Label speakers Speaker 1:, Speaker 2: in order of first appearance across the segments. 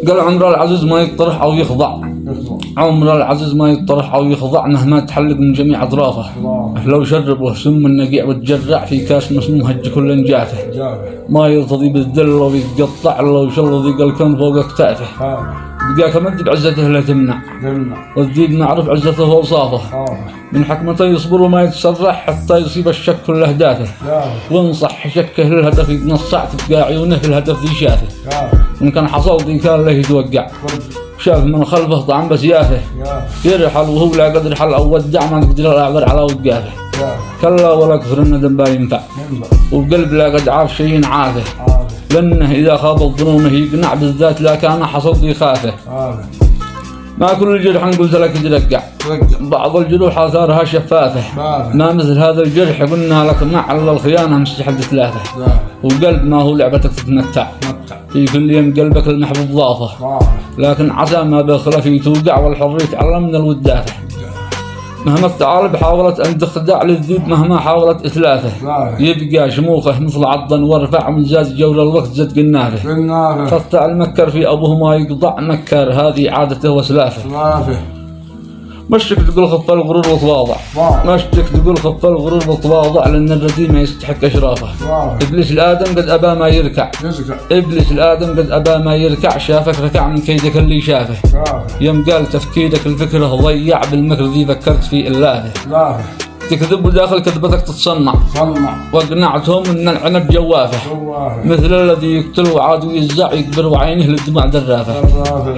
Speaker 1: قال عمر العزيز ما يطرح أو يخضع. عمر العزيز ما يطرح أو يخضع مهما تحلق من جميع أطرافه. لو شربه سم النقيع وتجرع في كاس مسموم هج كل نجاته. ما يرتضي بالذل ويتقطع لو شل ذيق الكون فوق اكتافه. بقاك مد بعزته لا تمنع والذيب معروف عزته وأوصافه. من حكمته يصبر وما يتسرح حتى يصيب الشك كل أهدافه. وانصح شكه للهدف يتنصع تبقى عيونه في الهدف ذي شافه. إن كان حصل ذي كان له يتوقع شاف من خلفه طعم بسيافه. يرحل وهو لا قدر حل أو ودع ما تقدر الأعذر على وقافه. كلا ولا كفر الندم با ينفع وقلب لا قد عاف شيء عافه. لأنه إذا خاض الظنونه يقنع بالذات لا كان حصل ذي خافه. ما كل الجرح قلت لك ترقع بعض الجروح آثارها شفافة. ما مثل هذا الجرح قلنا لك مع الخيانة مستحيل ثلاثة. وقلب ما هو لعبتك تتمتع في كل يوم قلبك المحبوب ضافة. لكن عسى ما بخلف توقع والحرية تعلم من الودافة. مهما الثعالب حاولت أن تخدع للذيب مهما حاولت إتلافه. يبقى شموخه مثل عضا وارفع من زاد جور الوقت زاد قنافه. خطع المكر في أبوه ما يقضع مكر هذه عادته وسلافه. مشتك تقول خف الغرور وتواضع. مشتك تقول خف الغرور وتواضع لأن الرديء ما يستحق أشرافه. إبليس الآدم قد أبى ما يركع. إبليس الآدم قد أبى ما يركع شافك ركع من كيدك اللي شافه. يوم قال تفكيرك الفكرة ضيع بالمكر ذي فكرت في إلافه. تكذب وداخل كذبتك تتصنع واقنعتهم ان العنب جوافه. مثل الذي يقتل وعاد ويزع يكبر وعينه للدموع درافه.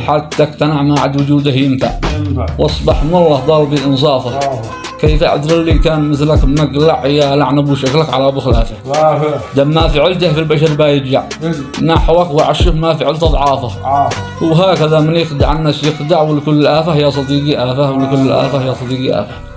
Speaker 1: حتى اقتنع ما عاد وجوده ينفع واصبح من الله ضال بانصافه. كيف عذر اللي كان مثلك مقلع يا لعن ابو شكلك على ابو خلافه. دم ما فعلته في البشر بايرجع نحوك وعشف ما فعلت اضعافه. وهكذا من يخدع الناس يخدع ولكل آفة يا صديقي آفة ولكل آفة يا صديقي آفة.